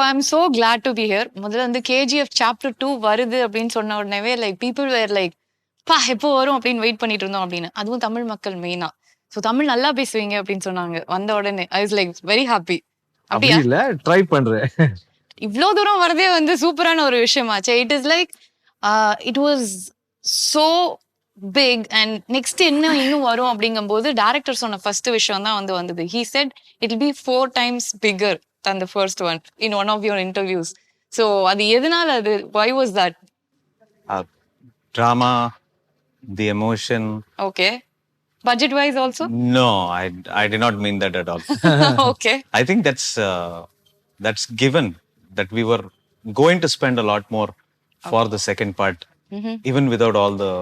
I'm so glad to be here. முதல்ல வந்து KGF chapter 2 வருது அப்படின்னு சொன்ன உடனே லைக் பீப்புள் வேர் லைக் பா எப்போ வரும் அப்படின்னு வெயிட் பண்ணிட்டு இருந்தோம் அப்படின்னு. அதுவும் தமிழ் மக்கள் மெயினா. ஸோ தமிழ் நல்லா பேசுவீங்க அப்படின்னு சொன்னாங்க வந்த உடனே. I was like very happy. அப்படி இல்ல ட்ரை பண்றேன். இவ்வளோ தூரம் வரதே வந்து சூப்பரான ஒரு விஷயமாச்சு. It is like it was so big and next என்ன இன்னும் வரும் அப்படிங்கும்போது டேரக்டர் சொன்ன ஃபர்ஸ்ட் விஷயம் தான் வந்து வந்தது. He said it will be 4 times bigger than the first one in one of your interviews. So அது எதனால அது why was that? Drama, the emotion. Okay. Budget wise also? No, I did not mean that at all. Okay. I think that's given that we were going to spend a lot more for the second part, even without all the.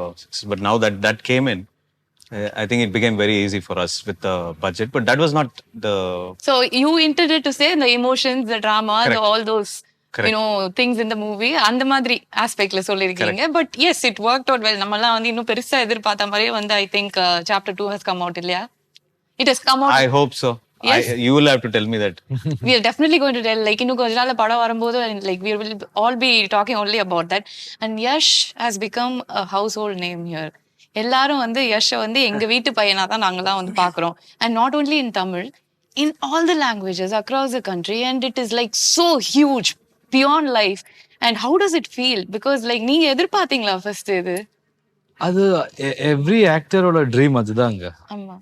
But now that came in, I think it became very easy for us with the budget. But that was not the. So you intended to say the emotions, the drama, all those. Correct. You know things in the movie அந்த மாதிரி ஆஸ்பெக்ட்ல சொல்லிருக்கீங்க. But S it worked out well. நம்ம எல்லாம் வந்து இன்னும் பெருசா எதிர்பார்த்த மாதிரியே வந்து I think chapter 2 has come out இல்லையா? It has come out. I hope so. Yes. You will have to tell me that. We are definitely going to tell. Like இன்னும் கொஞ்ச நாள்ல படம் வரும்போது like we will all be talking only about that. And Yash has become a household name here. எல்லாரும் வந்து யஷை வந்து எங்க வீட்டு பையனா தான் நாங்கெல்லாம் வந்து பாக்குறோம். And not only in Tamil, in all the languages across the country, and it is like so huge beyond life. And how does it feel? Because like நீங்க எதிர்பார்த்தீங்களா ஃபர்ஸ்ட் இது? அது எவ்ரி ஆக்டரோட ட்ரீம் அதுதாங்க. ஆமா.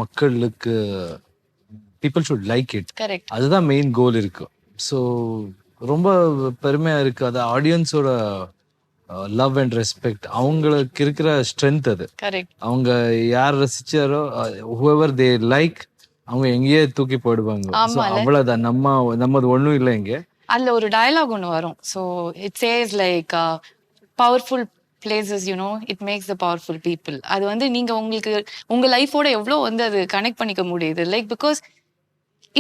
மக்களுக்கு people should like it. Correct. அதுதான் main கோல் இருக்கு. So ரொம்ப பெருமையா இருக்கு. அது ஆடியன்ஸோட லவ் அண்ட் ரெஸ்பெக்ட், அவங்களுக்கு இருக்கிற ஸ்ட்ரென்த் அது. கரெக்ட். அவங்க யார் ரசிச்சாரோ ஹூஎவர் தே லைக் அவங்க எங்கேயே தூக்கி போடுவாங்க. அவ்வளவுதான். நம்மது ஒண்ணும் இல்லை இங்க. அதுல ஒரு டயலாக் ஒன்று வரும். So it chase like powerful places you know it makes the powerful people. அது வந்து நீங்க உங்களுக்கு உங்க லைஃபோட எவ்வளோ வந்து அது கனெக்ட் பண்ணிக்க முடியுது. Like because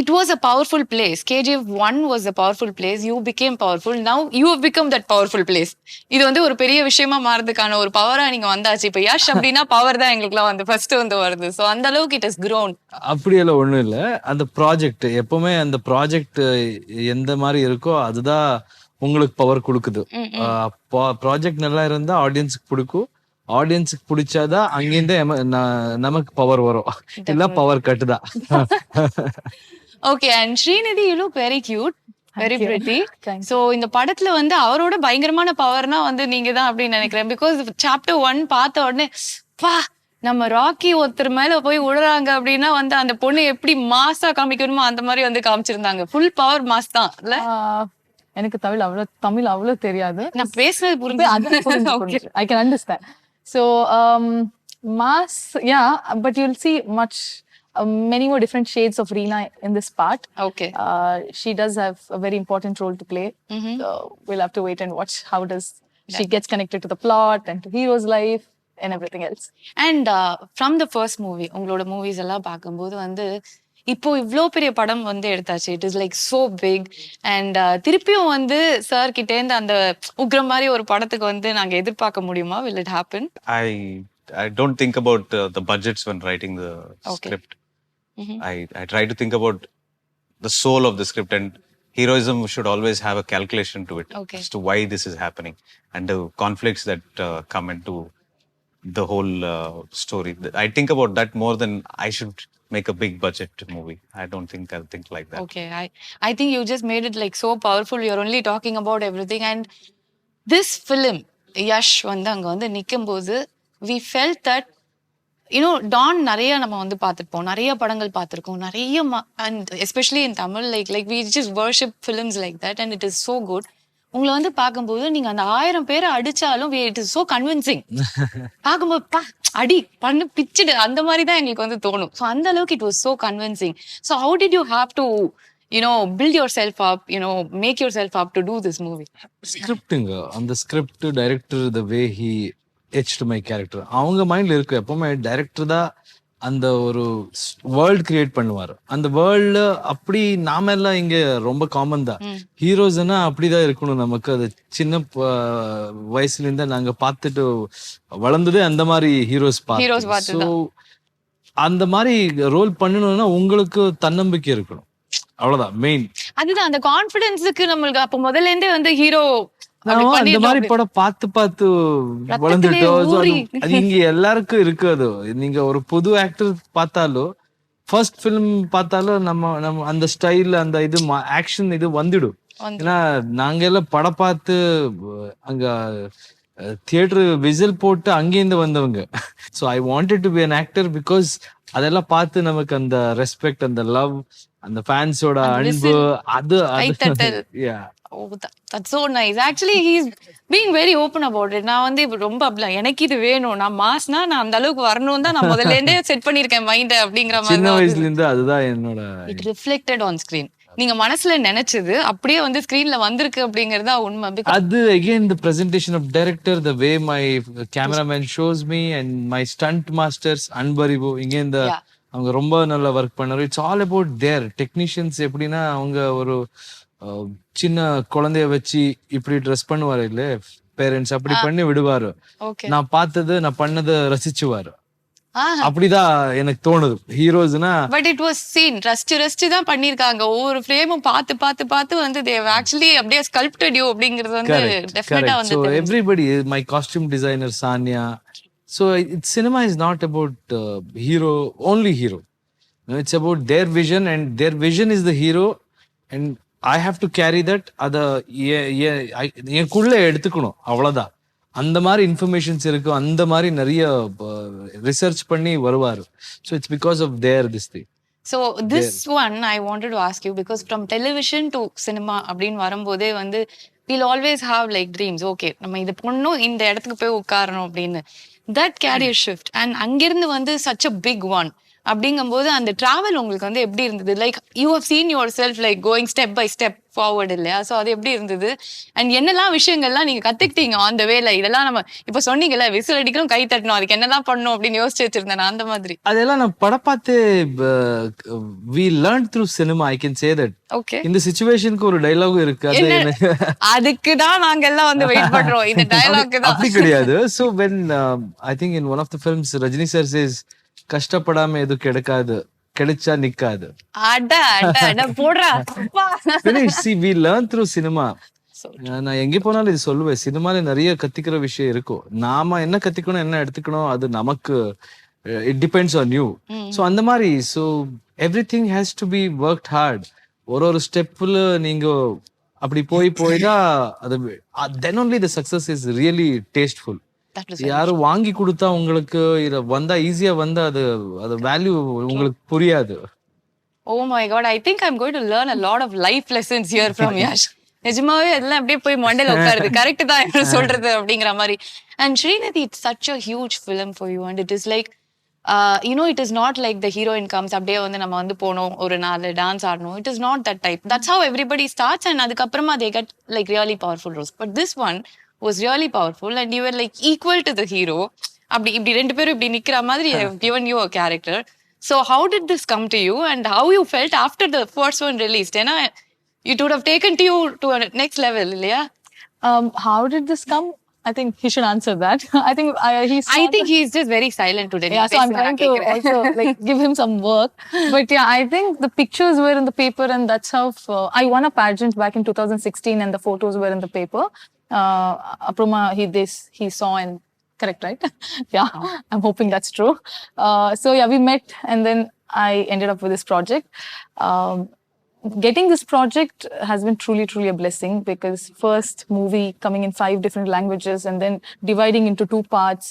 it was a powerful place. KGF 1 was a powerful place. You became powerful. Now you have become that powerful place. இது வந்து ஒரு பெரிய விஷயமா மாறதுக்கான ஒரு பவரா நீங்க வந்தாச்சு. இப்ப யாஷ் அப்படின்னா பவர் தான் எங்களுக்குலாம் வந்து ஃபர்ஸ்ட் வந்து வருது. ஸோ அந்த அளவுக்கு இட் ஹஸ் grown. அப்படியெல்லாம் ஒண்ணும் இல்லை. அந்த ப்ராஜெக்ட் எப்பவுமே அந்த ப்ராஜெக்ட் எந்த மாதிரி இருக்கோ அதுதான் உங்களுக்கு பவர் கொடுக்குது. ப்ராஜெக்ட் நல்லா இருந்தா ஆடியன்ஸுக்கு பிடிக்கும். ஆடியன்ஸுக்கு பிடிச்சாதான் அங்கிருந்து நமக்கு பவர் வரும். இல்ல பவர் கட்டுதான். Okay. And Srinidhi you look very cute, very pretty. So இந்த படத்துல வந்து அவரோட பயங்கரமான பவர்னா வந்து நீங்க தான் அப்படின்னு நினைக்கிறேன். பிகாஸ் சாப்டர் 1 பார்த்த உடனே பா நம்ம ராக்கி ஒருத்தர் மேல போய் விழுறாங்க அப்படின்னா வந்து அந்த பொண்ணு எப்படி மாசா காமிக்கணுமோ அந்த மாதிரி வந்து காமிச்சிருந்தாங்க. ஃபுல் பவர் மாஸ் தான் இல்ல? எனக்கு தமிழ் அவ்வளவு தெரியாது. நான் பேசுறது புரிஞ்சு I can understand. So mass, yeah, but you'll see many more different shades of Reena in this part. Okay. She does have a very important role to play. So we'll have to wait and watch how she gets connected to the plot and to hero's life and everything else. And from the first movie உங்களோட movies எல்லாம் பார்க்கும்போது வந்து இப்போ இவ்வளோ பெரிய படம் வந்து எடுத்தாச்சு. It is like so big. And திருப்பியும் வந்து சார் கிட்டே இருந்து அந்த உக்ரம் மாதிரி ஒரு படத்துக்கு வந்து நாங்க எதிர்பார்க்க முடியுமா? will it happen? I don't think about the budgets when writing the script. I try to think about the soul of the script, and heroism should always have a calculation to it as to why this is happening and the conflicts that come into the whole story. I think about that more than I should make a big budget movie. I don't think I'll think like that. Okay. I think you just made it like so powerful. You're only talking about everything. And this film, Yash வந்து அங்க வந்து நிக்கும்போது we felt that Don நிறைய நம்ம வந்து பார்த்துருப்போம், நிறைய படங்கள் பார்த்துருக்கோம், நிறைய and especially in Tamil like we just worship films like that and it is so good. உங்களை வந்து பார்க்கும்போது நீங்க அந்த 1000 பேரை அடிச்சாலும் இட் இஸ் சோ கன்வின்சிங். பார்க்கும்போது பா அடி பண்ணு பிச்சுடு அந்த மாதிரி தான் எங்களுக்கு வந்து தோணும். ஸோ அந்த அளவுக்கு it was so convincing. So how did you have to build yourself up, make yourself up to do this movie? ஸ்கிரிப்டுங்க, அந்த script director the way he etched my character அவங்க மைண்ட்ல இருக்கு. எப்பவுமே டைரக்டர் தான் அந்த ஒரு வேர்ல்ட் கிரியேட் பண்ணுவார். அந்த வேர்ல்டு அப்படி நாம எல்லாம் இங்க ரொம்ப காமன் தான். ஹீரோஸ்னா அப்படிதான் இருக்கணும். நமக்கு அது சின்ன வயசுல இருந்தா நாங்க பார்த்துட்டு வளர்ந்ததே அந்த மாதிரி ஹீரோஸ் பார்த்து. ஸோ அந்த மாதிரி ரோல் பண்ணணும்னா உங்களுக்கு தன்னம்பிக்கை இருக்கணும். அவ்வளவுதான் மெயின். அதுதான் அந்த கான்ஃபிடன்ஸுக்கு நம்மளுக்கு அப்ப முதல்ல இருந்தே வந்து ஹீரோ அந்த மாதிரி படம் பார்த்து பார்த்து வளர்ந்துட்டோம். அது இங்க எல்லாருக்கும் இருக்கு. அது நீங்க ஒரு புது ஆக்டர் பார்த்தாலும் ஃபர்ஸ்ட் ஃபிலிம் பார்த்தாலும் நம்ம அந்த ஸ்டைல் அந்த இது ஆக்ஷன் இது வந்துடும். ஏன்னா நாங்க எல்லாம் படம் பார்த்து அங்க தியேட்டர் விசில் போட்டு அங்கேருந்து வந்தவங்க. So I wanted to be an actor because அதெல்லாம் பார்த்து நமக்கு அந்த ரெஸ்பெக்ட், அந்த லவ், அந்த ஃபேன்ஸோட அன்பு, அது Oh, that's so nice. Actually, he's being very open about it. நான் வந்து ரொம்ப அப்படிலாம் எனக்கு இது வேணும், நான் மாஸ்னா நான் அந்த அளவுக்கு வரணும் தான் நான் முதல்ல இருந்தே செட் பண்ணிருக்கேன் மைண்ட் அப்படிங்கிற மாதிரி. சின்ன வயசுல இருந்து அதுதான் என்னோட. It reflected on screen. நீங்க மனசுல நினைச்சது அப்படியே வந்து ஸ்கிரீன்ல வந்திருக்கு அப்படிங்கறதா உண்மை. அது again the presentation of director, the way my cameraman shows me and my stunt masters Anbariv இங்க இந்த அவங்க ரொம்ப நல்லா ஒர்க் பண்ணாரு. It's all about their technicians. எப்படின்னா அவங்க ஒரு சின்ன குழந்தைய வச்சு இப்படி ட்ரெஸ் பண்ணுவாரு இல்ல பேரண்ட்ஸ், அப்படி பண்ணி விடுவாரு. நான் பார்த்தது நான் பண்ணதை ரசிச்சுவாரு. அப்படிதான் எனக்கு தோணுது ஹீரோஸ்னா. But it was scene rust தான் பண்ணிருக்காங்க. ஒவ்வொரு ஃப்ரேமும் பார்த்து பார்த்து பார்த்து வந்து தே ஆக்சுவலி அப்படியே ஸ்கல்ப்டட் யூ அப்படிங்கிறது வந்து டெஃபினட்டா வந்து. So everybody, my costume designer Sanya. So cinema is not about hero, only hero. No, it's about their vision, and their vision is the hero, and I have to carry that. அத எனக்குள்ள எடுத்துக்கணும், அவ்வளவுதான். அந்த மாதிரி informations இருக்கு, அந்த மாதிரி நிறைய ரிசர்ச் பண்ணி வருவாரு. So it's because of their this thing. So this one I wanted to ask you because from television to cinema அப்படின்னு வரும்போதே வந்து we'll always have like dreams. Okay, நம்ம இது பண்ணணும், இந்த இடத்துக்கு போய் உட்காரணும் அப்படின்னு. தட் கேரியர் ஷிஃப்ட் அண்ட் அங்கிருந்து வந்து such a big one அப்படிங்கும்போது அந்த டிராவல் உங்களுக்கு வந்து எப்படி இருந்தது? Like you have seen yourself like going step by step forward இல்லையா? ஸோ அது எப்படி இருந்தது? அண்ட் என்னெல்லாம் விஷயங்கள்லாம் நீங்க கத்துக்கிட்டீங்க ஆன் த வேல? இதெல்லாம் நம்ம இப்ப சொன்னீங்கல்ல விசில் அடிக்கணும், கை தட்டணும், அதுக்கு என்னெல்லாம் பண்ணணும் அப்படின்னு யோசிச்சு வச்சிருந்தேன் நான். அந்த மாதிரி அதெல்லாம் நான் படம் பார்த்து we learned through cinema, I can say that. Okay, இந்த சிச்சுவேஷனுக்கு ஒரு டயலாக் இருக்கு, அதுக்கு தான் நாங்க எல்லாம் வந்து வெயிட் பண்றோம். இந்த டயலாக் தான் அப்படி கிடையாது. So when I think in one of the films Rajini sir says கஷ்டப்படாம எதுவும் கிடைக்காது, கிடைச்சா நிக்காது. See, we learn through cinema. நான் எங்க போனாலும் இது சொல்லுவேன், சினிமால நிறைய கத்திக்கிற விஷயம் இருக்கும். நாம என்ன கத்திக்கணும், என்ன எடுத்துக்கணும், அது நமக்கு it depends on you. So அந்த மாதிரி so everything has to be worked hard. ஒரு ஸ்டெப்ல நீங்க அப்படி போய் தான் அது then only the success is really tasteful. யாரும் வாங்கி கொடுத்தா உங்களுக்கு இத வந்தா ஈஸியா வந்தா அது வேல்யூ உங்களுக்கு புரியாது. Oh my god, I think I'm going to learn a lot of life lessons here from Yash. நிஜமாவே அதெல்லாம் அப்படியே போய் மண்டையில உட்காருது. கரெக்ட் தான் என்ன சொல்றது அப்படிங்கிற மாதிரி. And Srinathi, it's such a huge film for you and it is like you know, it is not like the heroine comes அப்படியே வந்து நம்ம வந்து போனோம் ஒரு நாள் டான்ஸ் ஆடணும். It is not that type. That's how everybody starts and அதுக்கப்புறமா they get like really powerful roles. But this one was really powerful and you were like equal to the hero. அப்படி இப்படி ரெண்டு பேரும் இப்படி நிக்கிற மாதிரி given you a character. So how did this come to you and how you felt after the first one released? ஏன்னா it would have taken you to a next level இல்லையா? How did this come? I think he should answer that. I think he's just very silent today. Yeah, so I'm trying to also like give him some work. But yeah, I think the pictures were in the paper and that's how I won a pageant back in 2016 and the photos were in the paper. Apruma, he saw and correct, right? Yeah, I'm hoping that's true. So yeah, we met and then I ended up with this project. Getting this project has been truly a blessing because first movie coming in 5 different languages and then dividing into 2 parts.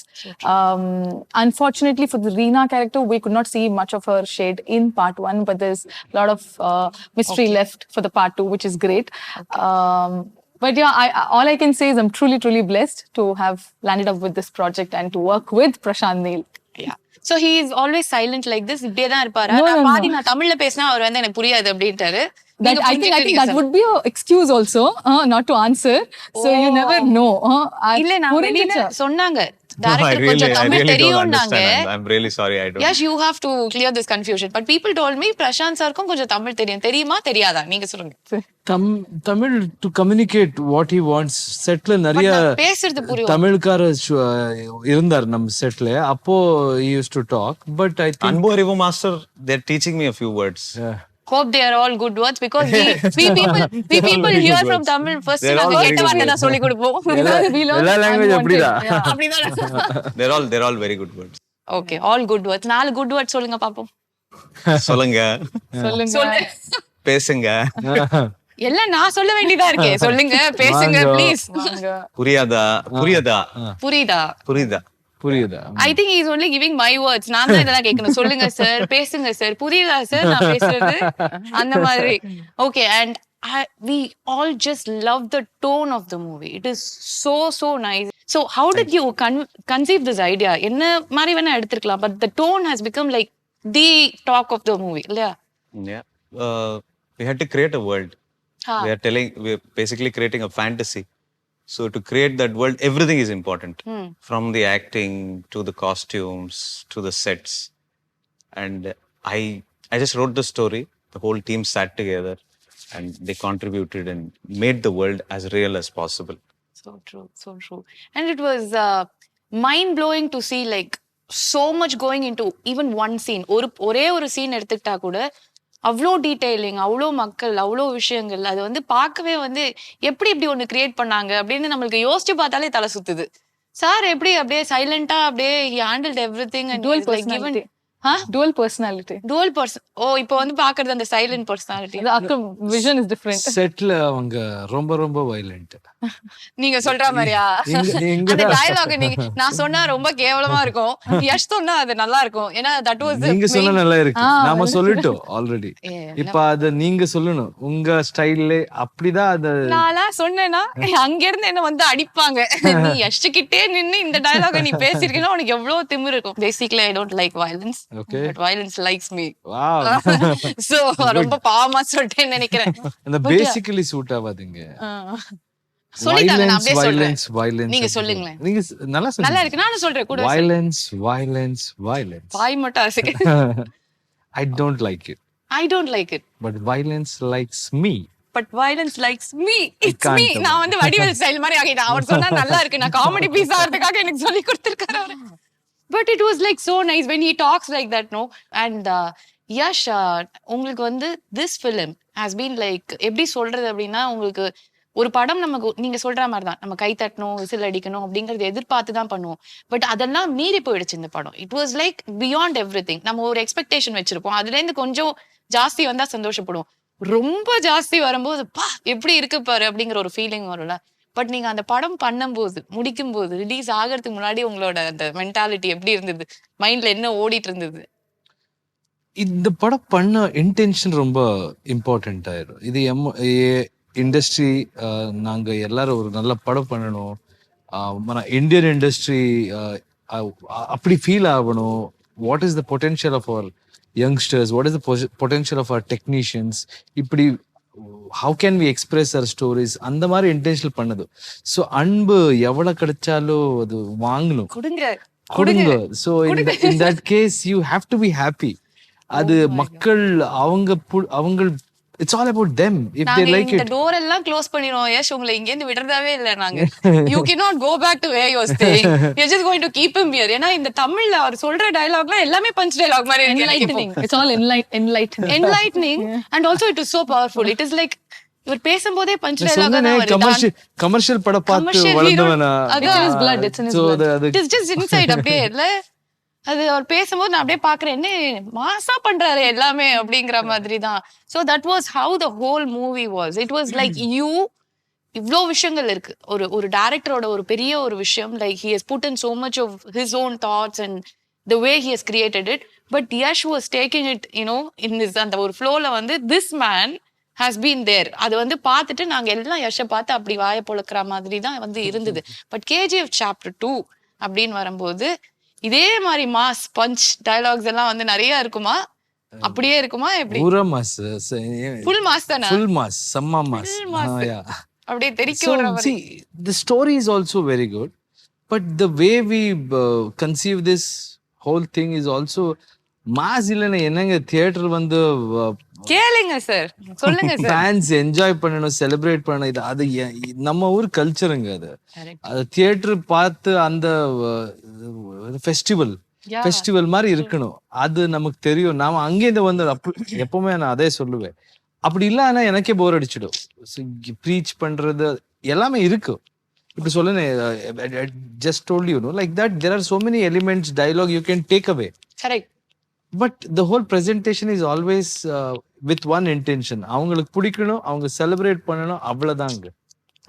Unfortunately for the Reena character, we could not see much of her shade in part 1, but there's a lot of mystery left for the part 2, which is great. But yeah, all I can say is I'm truly blessed to have landed up with this project and to work with Prashant Neel. Yeah. So he is always silent like this. இப்படியே தான் இருப்பாரா? நான் தமிழ்ல பேசினா அவர் வந்து எனக்கு புரியாது அப்படின்ட்டாரு. I think that would be an excuse also not to answer. So you never know. இல்ல நான் வெளியில சொன்னாங்க டைரக்டர் கொஞ்சம் Tamil தெரியும்னாங்க. I'm really sorry, I don't. Yes, you have to clear this confusion. But people told me Prashanth சாருக்கும் கொஞ்சம் தமிழ் தெரியும். தெரியுமா தெரியாதா? நீங்க சொல்லுங்க. Tamil to communicate what he wants. செட்ல நிறைய பேசுறது புரியும். தமிழ்கார இருந்தார் நம்ம செட்ல. அப்போ he used to talk, but I think அன்பு அறிவு master they're teaching me a few words. hope they are all good words because we people hear from Tamil first They're all நாங்க very கேட்ட good வார்த்தை words. தான் சொல்லி கொடுப்போம். எல்லா language அப்படிதான். அப்படிதான். They're all very good words. Okay, all good words. 4 good words சொல்லுங்க பாப்போம். சொல்லுங்க, சொல்லுங்க. பேசுங்க, எல்லாம் நான் சொல்ல வேண்டியதா இருக்கே. சொல்லுங்க, பேசுங்க ப்ளீஸ். புரியாதா, புரியுதா, புரியுதா, புரியுதா, புரியுதா? I think he is only giving my words. நான் தான் இதெல்லாம் கேட்கணும். சொல்லுங்க சார், பேசுங்க சார், புரியுதா சார் நான் பேசுறது, அந்த மாதிரி. Okay, and we all just love the tone of the movie. It is so nice. So how did you conceive this idea? என்ன மாதிரி வேணா எடுத்துக்கலாம், but the tone has become like the talk of the movie. இல்லையா? Yeah. We had to create a world. We're basically creating a fantasy. So to create that world, everything is important. From the acting to the costumes to the sets. And I just wrote the story. The whole team sat together and they contributed and made the world as real as possible. So true. And it was mind-blowing to see like so much going into even one scene. ஒரே ஒரு scene எடுத்துக்கிட்டா கூட அவ்வளோ detailing, அவ்வளோ மக்கள், அவ்வளோ விஷயங்கள். அது வந்து பார்க்கவே வந்து எப்படி இப்படி ஒண்ணு கிரியேட் பண்ணாங்க அப்படின்னு நம்மளுக்கு யோசிச்சு பார்த்தாலே தலை சுத்துது. சார் எப்படி அப்படியே சைலண்டா அப்படியே he handled everything and Dual he is like given dual personality. dual person. ஓ இப்போ வந்து பாக்குறது அந்த silent personality. The vision is different. செட்ல அவங்க ரொம்ப வயலண்ட். நீங்க சொல்ற மாதிரியா? அந்த டயலாக் நான் சொன்னா ரொம்ப கேவலமா இருக்கும், யஷ் சொன்னா அது நல்லா இருக்கும். ஏன்னா தட் வாஸ் நீங்க சொன்னா நல்லா இருக்கு, நாம சொல்லிட்டோம் ஆல்ரெடி. இப்ப அத நீங்க சொல்லணும் உங்க ஸ்டைல்ல. அப்படிதான் அது நான் சொன்னேன்னா அங்க இருந்து என்ன வந்து அடிப்பாங்க. நீ யஷ் கிட்டே நின்னு இந்த டயலாக நீ பேசிருக்கீங்கன்னா உனக்கு எவ்வளவு திமிரு இருக்கும். Basically I don't like violence. Okay. But violence likes me. Wow. So ரொம்ப பாவமா சொல்லிட்டேன்னு நினைக்கிறேன். அந்த பேசிக்கலி சூட் ஆவாதீங்க. சொல்லிட்டாங்க, நான் அப்படியே சொல்றேன். Violence. நீங்க சொல்லுங்களேன். நீங்க நல்லா சொல்லுங்க. நல்லா இருக்கு, நானும் சொல்றேன் கூட. Violence. பாய் மட்டும் அசைக்க. I don't like it. I don't like it. But violence likes me. But violence likes me. It's me. நான் வந்து வடிவேல் ஸ்டைல் மாதிரி ஆகிட்டேன். அவர் சொன்னா நல்லா இருக்கு, நான் காமெடி பீஸ் ஆகிறதுக்காக எனக்கு சொல்லி கொடுத்திருக்காரு அவரு. But it was like so nice when he talks like that, no? And Yash, உங்களுக்கு வந்து this film has been like எப்படி சொல்றது அப்படின்னா, உங்களுக்கு ஒரு படம் நமக்கு நீங்க சொல்ற மாதிரி தான், நம்ம கை தட்டணும், விசில் அடிக்கணும் அப்படிங்கறது எதிர்பார்த்து தான் பண்ணுவோம். பட் அதெல்லாம் மீறி போயிடுச்சு இந்த படம். It was like beyond everything. நம்ம ஒரு எக்ஸ்பெக்டேஷன் வச்சிருப்போம், அதுல இருந்து கொஞ்சம் ஜாஸ்தி வந்தா சந்தோஷப்படுவோம். ரொம்ப ஜாஸ்தி வரும்போது பா எப்படி இருக்கு பாரு அப்படிங்கிற ஒரு ஃபீலிங் வரும்ல. பட் நீங்க அந்த படம் பண்ணும்போது, முடிக்கும் போது, ரிலீஸ் ஆகிறதுக்கு முன்னாடி உங்களோட அந்த மென்டாலிட்டி எப்படி இருந்தது? மைண்ட்ல என்ன ஓடிட்டு இருந்தது? இந்த படம் பண்ண இன்டென்ஷன் ரொம்ப இம்பார்ட்டன்ட் ஆயிடும். இது இண்டஸ்ட்ரி, நாங்க எல்லாரும் ஒரு நல்ல படம் பண்ணணும், మన இந்தியன் இண்டஸ்ட்ரி அப்படி ஃபீல் ஆகணும். What is the potential of our youngsters, what is the potential of our technicians, இப்படி how can we express our stories, அந்த மாதிரி இன்டென்ஷனல் பண்ணது. ஸோ அன்பு எவ்வளவு கிடைச்சாலும் அது வாங்கணும், கொடுங்க. So in that case you have to be happy. அது மக்கள் அவங்க it's all about them. If they like it. இந்த டோர் எல்லாம் க்ளோஸ் பண்ணிரோம். யஷ் உங்களை இங்க இருந்து விடுறதாவே இல்ல நாங்க. You cannot go back to where you are staying. You're just going to keep him here. ஏன்னா இந்த தமிழ்ல அவர் சொல்ற டயலாக்லாம் எல்லாமே பஞ்ச் டயலாக் மாதிரி Enlightening. It's all enlightening. And also it is so powerful. It is like இவர் பேசும்போதே punch dialogue தான் வருது. கமர்ஷியல் படம் பார்த்து வளர்ந்தவனா. It's in his blood. It's in his blood. It is just inside அப்படியே இல்ல. அது அவர் பேசும்போது நான் அப்படியே பாக்குறேன், என்ன மாசா பண்றாரு எல்லாமே அப்படிங்கிற மாதிரி தான். So that was how the whole movie was. It was like இவ்ளோ விஷயங்கள் இருக்கு. ஒரு டைரக்டரோட ஒரு பெரிய ஒரு விஷயம், like he has put in so much of his own thoughts and the way he has created it. But Yash was taking it, in his அந்த ஒரு flowல வந்து this man has been there. அது வந்து பார்த்துட்டு நாங்க எல்லாம் யஷை பார்த்து அப்படி வாய பொழக்கிற மாதிரி தான் வந்து இருந்தது. பட் KGF Chapter 2 அப்படின்னு வரும்போது இதே மாதிரி மாஸ் பஞ்ச் டயலாக்ஸ் எல்லாம் வந்து நிறைய இருக்குமா, அப்படியே இருக்குமா, எப்படி? பூரா மாஸ், ஃபுல் மாஸ் தானா? ஃபுல் மாஸ், செம்ம மாஸ். அப்படியே தெரிக்க விடுற மாதிரி. See, the story is also very good, but the way we conceive this whole thing is also mass. இல்லைன்னா என்னங்க, தியேட்டர் வந்து கேளுங்க சார், சொல்லுங்க சார். ஃபேன்ஸ் என்ஜாய் பண்ணணும், செலிப்ரேட் பண்ணணும். இது அது நம்ம ஊர் கல்ச்சருங்க. அது தியேட்டர் பார்த்து அந்த ஃபெஸ்டிவல் Yeah. ஃபெஸ்டிவல் மாதிரி இருக்கணும். அது நமக்கு தெரியும். நாம அங்கேருந்து வந்தது. எப்பவுமே நான் அதே சொல்லுவேன். அப்படி இல்லைன்னா எனக்கே போர் அடிச்சிடும். ப்ரீச் பண்றது எல்லாமே இருக்கு. இப்படி சொல்லுங்க, just told you know like that there are so many elements dialogue you can take away. Correct. But the whole presentation is always with one intention. அவங்களுக்கு பிடிக்கணும், அவங்க செலிப்ரேட் பண்ணணும், அவ்வளவுதாங்க.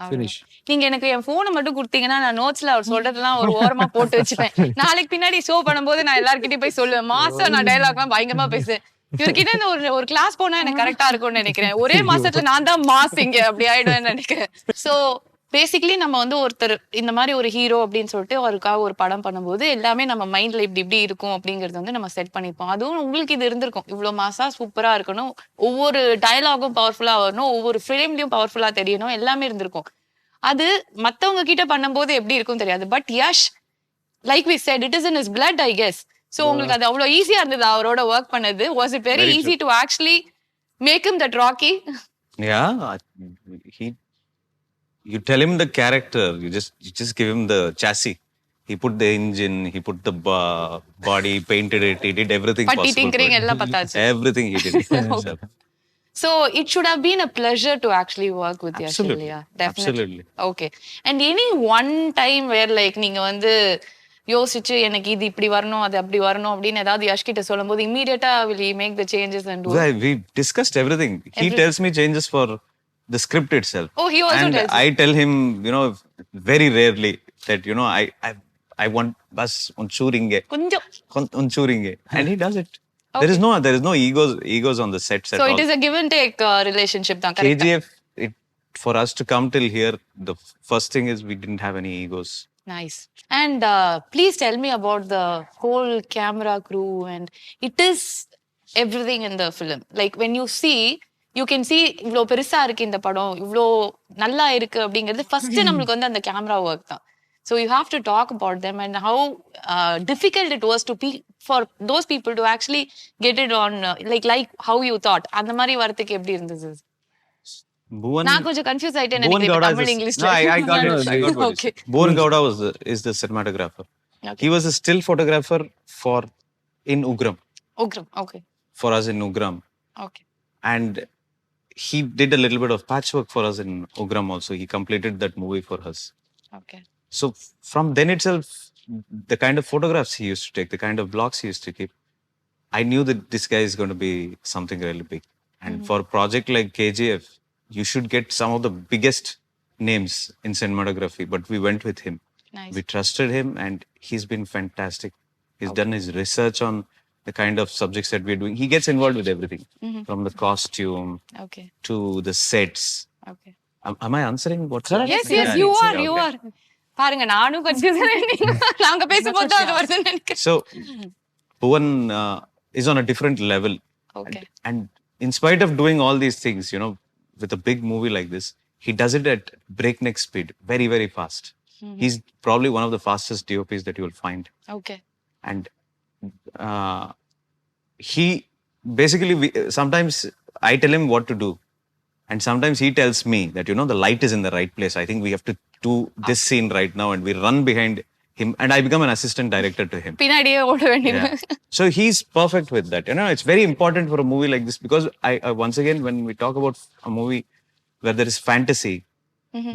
ஃபினிஷ். நீங்க எனக்கு என் போனை மட்டும் கொடுத்தீங்கன்னா நான் நோட்ஸ்ல அவர் சொல்றதெல்லாம் ஒரு ஓரமா போட்டு வச்சுப்பேன். நாளைக்கு பின்னாடி ஷோ பண்ணும்போது நான் எல்லார்கிட்டயும் போய் சொல்லுவேன், மாசம் நான் டயலாக்லாம் பயங்கரமா பேசுவேன். இவர்கிட்ட இந்த ஒரு கிளாஸ் போனா எனக்கு கரெக்டா இருக்கும்னு நினைக்கிறேன். ஒரே மாசத்துல நான் தான் மாஸ் இங்க அப்படி ஆயிடுவேன்னு நினைக்கிறேன். சோ பேசிக்கலி நம்ம வந்து ஒருத்தர் இந்த மாதிரி ஒரு ஹீரோ அப்படின்னு சொல்லிட்டு அவருக்காக ஒரு படம் பண்ணும்போது எல்லாமே நம்ம மைண்ட்ல இப்படி இப்படி இருக்கும் அப்படிங்கறது வந்து நம்ம செட் பண்ணிப்போம். அதுவும் உங்களுக்கு இது இருந்திருக்கும், இவ்வளவு மாசா சூப்பரா இருக்கணும், ஒவ்வொரு டயலாகும் பவர்ஃபுல்லா வரணும், ஒவ்வொரு ஃப்ரேம்லயும் பவர்ஃபுல்லா தெரியணும், எல்லாமே இருந்திருக்கும். அது மத்தவங்க கிட்ட பண்ணும்போது எப்படி இருக்கும் தெரியாது. But Yash, like we said, it is in his blood I guess. So உங்களுக்கு அது அவ்வளவு ஈஸியா இருந்தது அவரோட ஒர்க் பண்ணது? Was it very easy to actually make him that Rocky? You tell him the character, you just give him the chassis. He put the engine, he put the body, painted it, he did everything possible. Everything he did. Okay. So it should have been a pleasure to actually work with Yash. Definitely. Okay. And any one time where like நீங்க வந்து யோசிச்சு எனக்கு இது இப்படி வரணும் அது அப்படி வரணும் அப்படின்னு ஏதாவது யஷ் கிட்ட சொல்லும்போது immediately will he make the changes and do it? We discussed everything. He tells me changes for the script itself. Oh, he also and tells I tell him, very rarely that, I want bus unchuringe. Unchuringe. And he does it. Okay. There is no egos on the sets at all. So it is a give and take relationship. K.G.F, for us to come till here, the first thing is we didn't have any egos. Nice. And please tell me about the whole camera crew, and it is everything in the film. Like when you see, you can see இவ்ளோ பெருசா இருக்கு இந்த படம், இவ்ளோ நல்லா இருக்கு அப்படிங்கிறது first நமக்கு வந்து அந்த கேமரா ஒர்க் தான். So you have to talk about them and how difficult it was to be for those people to actually get it on like how you thought. அந்த மாதிரி வரதுக்கு எப்படி இருந்தது? நான் கொஞ்சம் கன்ஃபியூஸ் ஆயிட்டேன் நினைக்கிறேன் தமிழ் இங்கிலீஷ்ல. I got it. Okay. Bhuvan Gowda is the cinematographer. Okay. He was a still photographer in Ugram. Okay. For us in Ugram. Okay. And he did a little bit of patchwork for us in Ugram also. He completed that movie for us. Okay. So from then itself, the kind of photographs he used to take, the kind of blocks he used to keep, I knew that this guy is going to be something really big. And for a project like K.G.F, you should get some of the biggest names in cinematography, but we went with him. Nice. We trusted him and he's been fantastic. He's done his research on the kind of subjects that we're doing. He gets involved with everything, from the costume to the sets. Okay. Am I answering what? Yes, you are. பாருங்க நானும் confuse ஆயிட்டேன். நாங்க பேசும்போது அது வருதுன்னு நினைக்கிறேன். So Bhuvan is on a different level. Okay. And in spite of doing all these things, with a big movie like this, he does it at breakneck speed, very, very fast. He's probably one of the fastest DOPs that you will find. Okay. And he basically, sometimes I tell him what to do. And sometimes he tells me that, the light is in the right place. I think we have to do this scene right now. And we run behind him. And I become an assistant director to him. Yeah. So he's perfect with that. It's very important for a movie like this because once again, when we talk about a movie where there is fantasy,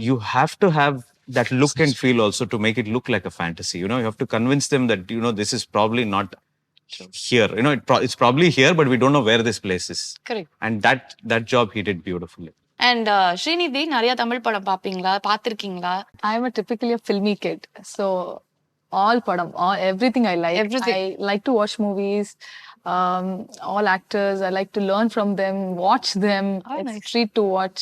you have to have that look and feel also to make it look like a fantasy. You have to convince them that, this is probably not here. It's probably here, but we don't know where this place is. Correct. And that job he did beautifully. And Srinidhi, நிறைய தமிழ் படம் பாப்பீங்களா, பாத்திருக்கீங்களா? I'm a typically a filmy kid. So everything I like. I like to watch movies. All actors, I like to learn from them, watch them. It's nice. Treat to watch.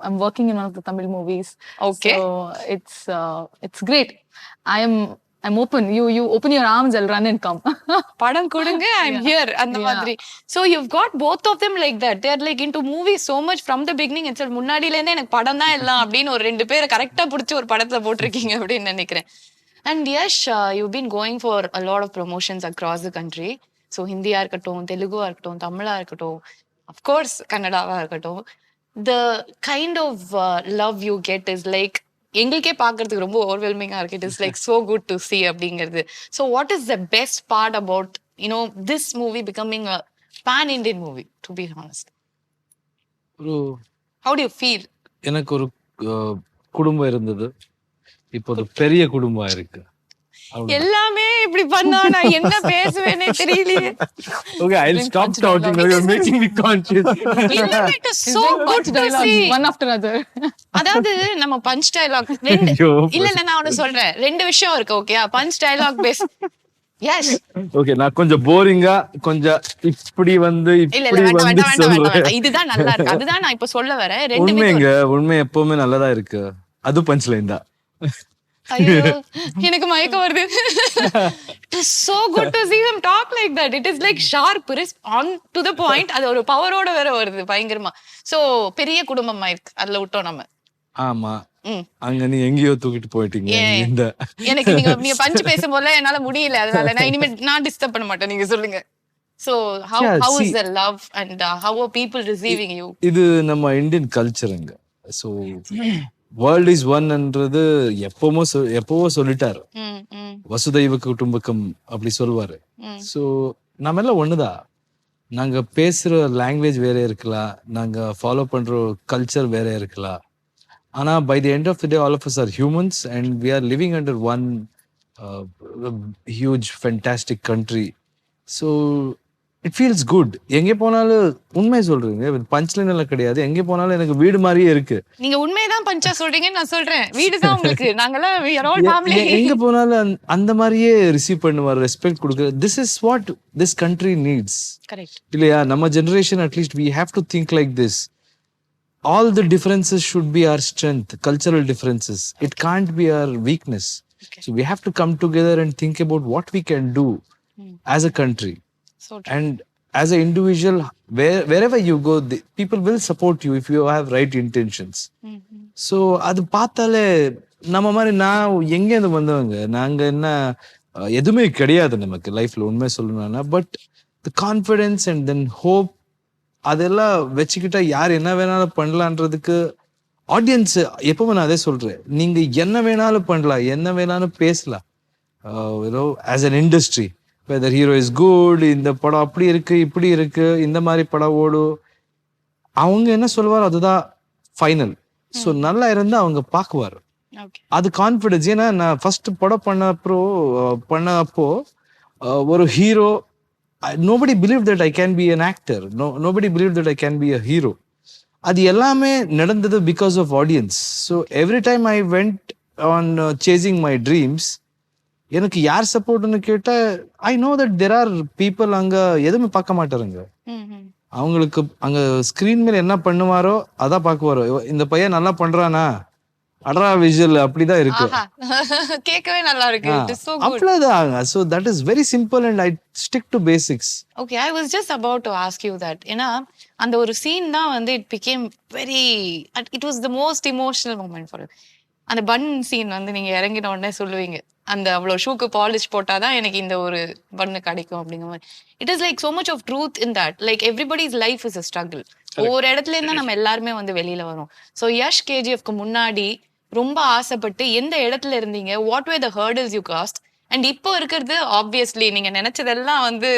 I'm working in one of the Tamil movies. Okay. So it's great. I'm open. You open your arms, I'll run and come. படம் கொடுங்க, I'm here. அந்த மாதிரி. So you've got both of them like that. They're like into movies so much from the beginning itself. முன்னாடில இருந்தே எனக்கு படம் தான் எல்லாம் அப்படின்னு ஒரு ரெண்டு பேரை கரெக்டா புடிச்சு ஒரு படத்துல போட்டிருக்கீங்க அப்படின்னு நினைக்கிறேன். And Yash, you've been going for a lot of promotions across the country. So ஹிந்தியா இருக்கட்டும், தெலுங்குவா இருக்கட்டும், தமிழா இருக்கட்டும், of course கன்னடாவா இருக்கட்டும். The kind of love you get is like எங்களுக்கே பார்க்கறதுக்கு ரொம்ப ஓவர்வெல்மிங்கா இருக்கு. It is like so good to see அப்படிங்கிறது. So what is the best part about this movie becoming a pan Indian movie to be honest? ஒரு how do you feel? எனக்கு ஒரு குடும்பம் இருந்தது, இப்போ ஒரு பெரிய குடும்பம் இருக்கு. எல்லாமே இப்படி பண்ணா நான் என்ன பேசுவேனே தெரியலையே. Okay, I'll stop talking now. You're making me conscious. It is so good to see. One after other. அதாவது நம்ம பஞ்ச் டயலாக் ரெண்டு ஐயோ. இல்ல நான் ஒண்ணு சொல்றேன். ரெண்டு விஷயம் இருக்கு. Okay, punch dialogue base. Yes. Okay, நான் கொஞ்சம் போரிங்கா கொஞ்சம் இப்படி வந்து இல்ல இப்படி வந்து வேண்டாம் சொல்றேன். இதுதான் நல்லா இருக்கு. அதுதான் நான் இப்ப சொல்ல வரேன். ரெண்டு உண்மைங்க, உண்மை எப்பவுமே நல்லதா இருக்கு. அது பஞ்ச் லைன் தான். ஐயோ எனக்கு மயக்கம் வருது. It is so good to see them talk like that. It is like sharp, on to the point. அது ஒரு பவரோட வேற வருது பயங்கரமா. சோ பெரிய குடும்பமா இருக்கு. அதுல விட்டோம் நம்ம. ஆமா, அங்க நீ எங்கேயோ தூக்கிட்டு போயிட்டீங்க. இந்த எனக்கு நீங்க பஞ்ச் பேசும்போது என்னால முடியல, அதனால நான் இனிமே நான் டிஸ்டர்ப் பண்ண மாட்டேன். நீங்க சொல்லுங்க. So how is the love and how are people receiving you? இது நம்ம இந்தியன் கல்ச்சருங்க. ஸோ வேர்ல்ட் இஸ் ஒன்ன்றது எப்பவோ சொல்லிட்டாரு. வசுதைவ குடும்பக்கம் அப்படி சொல்லுவாரு. ஸோ நம்ம எல்லாம் ஒண்ணுதான். நாங்க பேசுற லாங்குவேஜ் வேற இருக்கலாம், நாங்க ஃபாலோ பண்ற கல்ச்சர் வேற இருக்கலாம். ஆனா by the end of the day all of us are humans and we are living under one huge fantastic country. So it feels good. எங்கே போனாலும் உண்மை சொல்றீங்க, பஞ்ச் லைன் எல்லாம் கிடையாது. எங்கே போனாலும் எனக்கு வீடு மாதிரியே இருக்கு. நீங்க உண்மைதான் பஞ்சா சொல்றீங்கன்னு நான் சொல்றேன். வீடு தான் உங்களுக்கு. நாங்கெல்லாம் we are all family. எங்க போனாலும் அந்த மாதிரியே ரிசீவ் பண்ணுவார், ரெஸ்பெக்ட் கொடுக்குற. This is what this country needs. Correct இல்லையா? நம்ம generation at least we have to think like this. All the differences should be our strength, cultural differences. It can't be our weakness. So we have to come together and think about what we can do as a country. So true. And as an individual, wherever you go, people will support you if you have right intentions. So அது பார்த்தாலே நம்ம மாதிரி நான் எங்கேருந்து வந்தவங்க, நாங்க என்ன எதுவுமே கிடையாது நமக்கு லைஃப்ல உண்மை சொல்லணும்னா. But the confidence and then hope அதெல்லாம் வச்சுக்கிட்டா யார் என்ன வேணாலும் பண்ணலான்றதுக்கு ஆடியன்ஸ் எப்பவுமே நான் அதே சொல்றேன். நீங்க என்ன வேணாலும் பண்ணலாம், என்ன வேணாலும் பேசலாம். As an industry whether hero is good, இந்த படம் அப்படி இருக்கு இப்படி இருக்கு, இந்த மாதிரி படம் ஓடும், அவங்க என்ன சொல்லுவாரோ அதுதான் ஃபைனல். ஸோ நல்லா இருந்தா அவங்க பார்க்குவார். அது கான்ஃபிடன்ஸ். ஏன்னா நான் ஃபர்ஸ்ட் படம் பண்ணப்போ ஒரு hero, nobody believed that I can be an actor. Nobody believed that I can be a hero. அது எல்லாமே நடந்தது because of audience. So every time I went on chasing my dreams, எனக்கு யார் சப்போர்ட்னு கேட்டா I know that there are people அங்க எதுவுமே பார்க்க மாட்டாருங்க. அவங்களுக்கு அங்க ஸ்கிரீன் மேல என்ன பண்ணுவாரோ அதான் பார்க்குவாரோ. இந்த பையன் நல்லா பண்றானா, அட்ரா விஷுவல் அப்படிதான் இருக்கு. கேட்கவே நல்லா இருக்கு. It is so good. அவ்வளவுதான். So that is very simple and I stick to basics. Okay, I was just about to ask you that. ஏன்னா அந்த ஒரு சீன் தான் வந்து it became very, it was the most emotional moment for it. அந்த பன் scene வந்து நீங்க இறங்கின உடனே சொல்லுவீங்க, அந்த அவ்வளவு ஷூக்கு பாலிஷ் போட்டாதான் எனக்கு இந்த ஒரு பண்ணு கிடைக்கும் அப்படிங்கிற மாதிரி. It is like so much of truth in that. Like everybody's life is a struggle. ஒவ்வொரு இடத்துல இருந்தா நம்ம எல்லாருமே வந்து வெளியில வரோம். ஸோ யஷ் கேஜிஎஃப்க்கு முன்னாடி ரொம்ப ஆசைப்பட்டு எந்த இடத்துல இருந்தீங்க, what were the hurdles you crossed, and இப்போ இருக்கிறது ஆப்வியஸ்லி நீங்க நினைச்சதெல்லாம் வந்து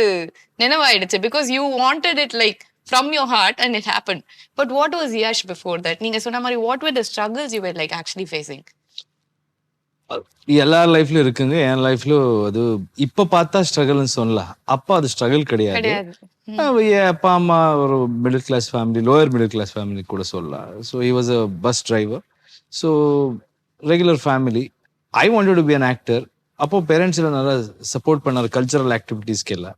நினைவாயிடுச்சு. Because you wanted it like from your heart and it happened. But what was Yash before that? நீங்க சொன்ன மாதிரி what were the struggles you were like actually facing? எல்லா லைஃப்லயும் இருக்குங்க. என் லைஃப்லயும் அது இப்ப பார்த்தா ஸ்ட்ரகிள்னு சொல்லலாம். அப்பா அது ஸ்ட்ரகிள் கிடையாது. என் அப்பா அம்மா ஒரு middle class family, lower middle class family கூட சொல்லலாம். So he was a bus driver. So regular family. I wanted to be an actor. அப்போ பேரண்ட்ஸ் எல்லாம் நல்லா சப்போர்ட் பண்ணாரு கல்ச்சரல் ஆக்டிவிட்டீஸ்க்கு எல்லாம்.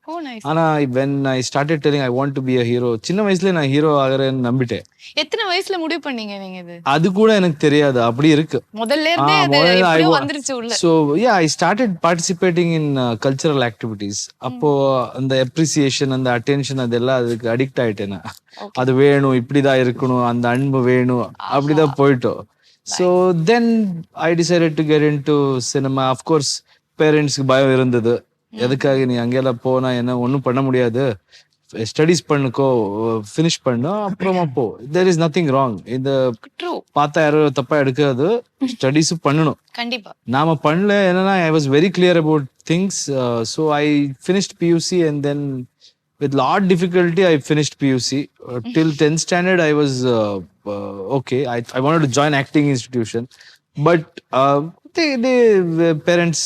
ஆனா when I started telling I want to be a hero, சின்ன வயசுல நான் ஹீரோ ஆகிறேன்னு நம்பிட்டேன். எத்தனை வயசுல முடிவு பண்ணீங்க நீங்க இது? அது கூட எனக்கு தெரியாது, அப்படி இருக்கு. முதல்ல இருந்தே அது எப்படியோ வந்துருச்சு உள்ள. So yeah, I started participating in cultural activities. அப்போ அந்த அப்ரிசியேஷன், அந்த அட்டென்ஷன் அதெல்லாம் அதுக்கு அடிக்ட் ஆயிட்டேன். அது வேணும், இப்படிதான் இருக்கணும், அந்த அன்பு வேணும், அப்படிதான் போயிட்டோம். So then I decided to get into cinema. Of course பேரண்ட்ஸ்க்கு பயம் இருந்தது. எதுக்காக நீ அங்கெல்லாம் போனா என்ன ஒன்றும் பண்ண முடியாது, ஸ்டடீஸ் பண்ணுக்கோ, ஃபினிஷ் பண்ணு, அப்புறமா போ. There is nothing wrong. இந்த பார்த்தா யாரும் தப்பா எடுக்காது. ஸ்டடீஸ் பண்ணணும். கண்டிப்பா நாம பண்ணல. என்னன்னா I was very clear about things. So I finished PUC and then with lot difficulty I finished PUC. Till 10th standard I was okay. I wanted to join acting institution, but they parents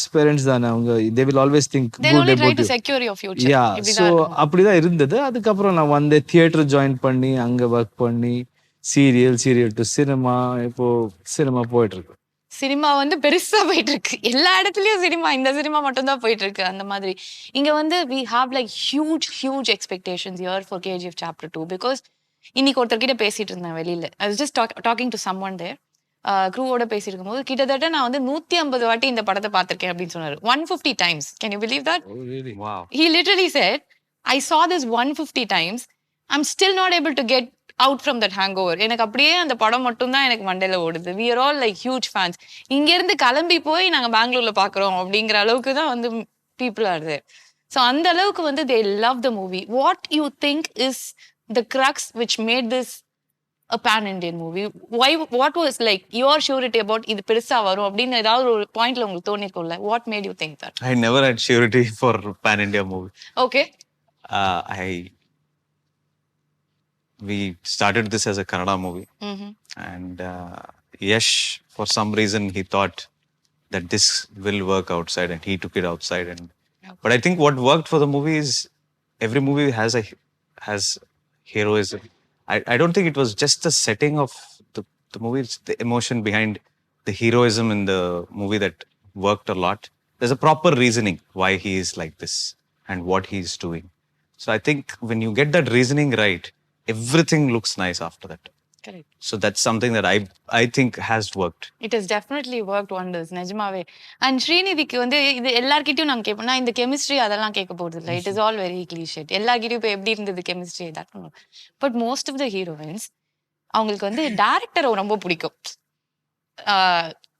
தான அவங்க, they will always think they good only try about to you. secure your future. Yeah, so அப்படிதான் இருந்தது. அதுக்கப்புறம் நான் வந்து theatre join பண்ணி அங்க work பண்ணி சீரியல் டு சினிமா, இப்போ சினிமா போயிட்டு இருக்கு. சினிமா வந்து பெருசா போயிட்டு இருக்கு. எல்லா இடத்துலயும் சினிமா, இந்த சினிமா மட்டும் தான் போயிட்டு இருக்கு. அந்த மாதிரி இங்க வந்து we have like huge expectations here for KGF chapter 2 because இன்னைக்கு ஒருத்தர்கிட்ட பேசிட்டு இருந்தேன் வெளியில. I was just talking to someone there. க்ரூவோட பேசிட்டு இருக்கும்போது கிட்டத்தட்ட நான் வந்து 150 வாட்டி இந்த படத்தை பார்த்திருக்கேன் அப்படின்னு சொன்னாரு. 150 times. Can you believe that? Oh really? Wow. He literally said, I saw this 150 times. I'm still not able to get out from that hangover. எனக்கு அப்படியே அந்த படம் மட்டும் தான் எனக்கு மண்டையில ஓடுது. We are all like huge fans. இங்க இருந்து கிளம்பி போய் நாங்க பெங்களூர்ல பாக்குறோம் அப்படிங்கிற அளவுக்கு தான் வந்து people are there. So அந்த அளவுக்கு வந்து they love the movie. What you think is the crux which made this a pan-Indian movie? Why? What was like your surety about இது பெருசா வரும் அப்படின்னு ஏதாவது ஒரு பாயிண்ட்ல உங்களுக்கு தோணிருக்கும்ல? What made you think that? I never had surety for pan-India movie. Okay. We started this as a Kannada movie, and Yash, for some reason, he thought that this will work outside, and he took it outside. And but I think what worked for the movie is every movie has heroism. I don't think it was just the setting of the movie; it's the emotion behind the heroism in the movie that worked a lot. There's a proper reasoning why he is like this and what he's doing. So I think when you get that reasoning right, everything looks nice after that. Correct. So that's something that I think has worked. It has definitely worked wonders. நிஜமாவே. And ஸ்ரீநிதிக்கு வந்து இது எல்லார்கிட்டயும் நாங்க கேட்போம். நான் இந்த chemistry அதெல்லாம் கேட்க போறது இல்லை. It is all very cliched. எல்லார்கிட்டயும் இப்போ எப்படி இருந்தது chemistry that no. But most of the heroines அவங்களுக்கு வந்து டைரக்டரை ரொம்ப பிடிக்கும்.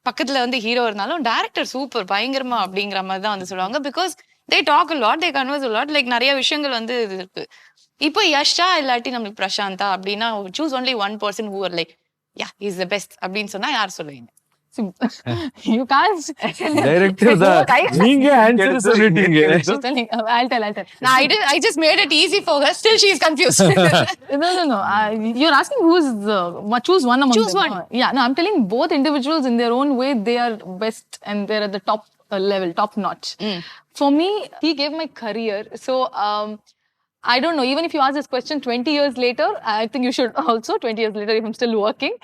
பக்கத்துல வந்து ஹீரோ இருந்தாலும் டைரக்டர் சூப்பர் பயங்கரமா அப்படிங்கிற மாதிரி தான் வந்து சொல்லுவாங்க. Because they talk a lot, they converse a lot. Like நிறைய விஷயங்கள் வந்து இது இருக்கு. இப்போ யஷா இல்லாட்டி நம்மளுக்கு பிரசாந்தா அப்படின்னா choose only one person who are like yeah he's the best அப்படின்னு சொன்னா யார் சொல்லுவீங்க? You can't. Director தான். நீங்க ஆன்சர் சொல்லிட்டீங்க. I'll tell. No, I just made it easy for her. Still she is confused. No. You're asking who's choose one among Choose them. one. Yeah, no, I'm telling both individuals in their own way they are best and they're at the top level, top notch. For me, he gave my career. So I don't know, even if you ask this question 20 years later, I think you should also, 20 years later, if I'm still working,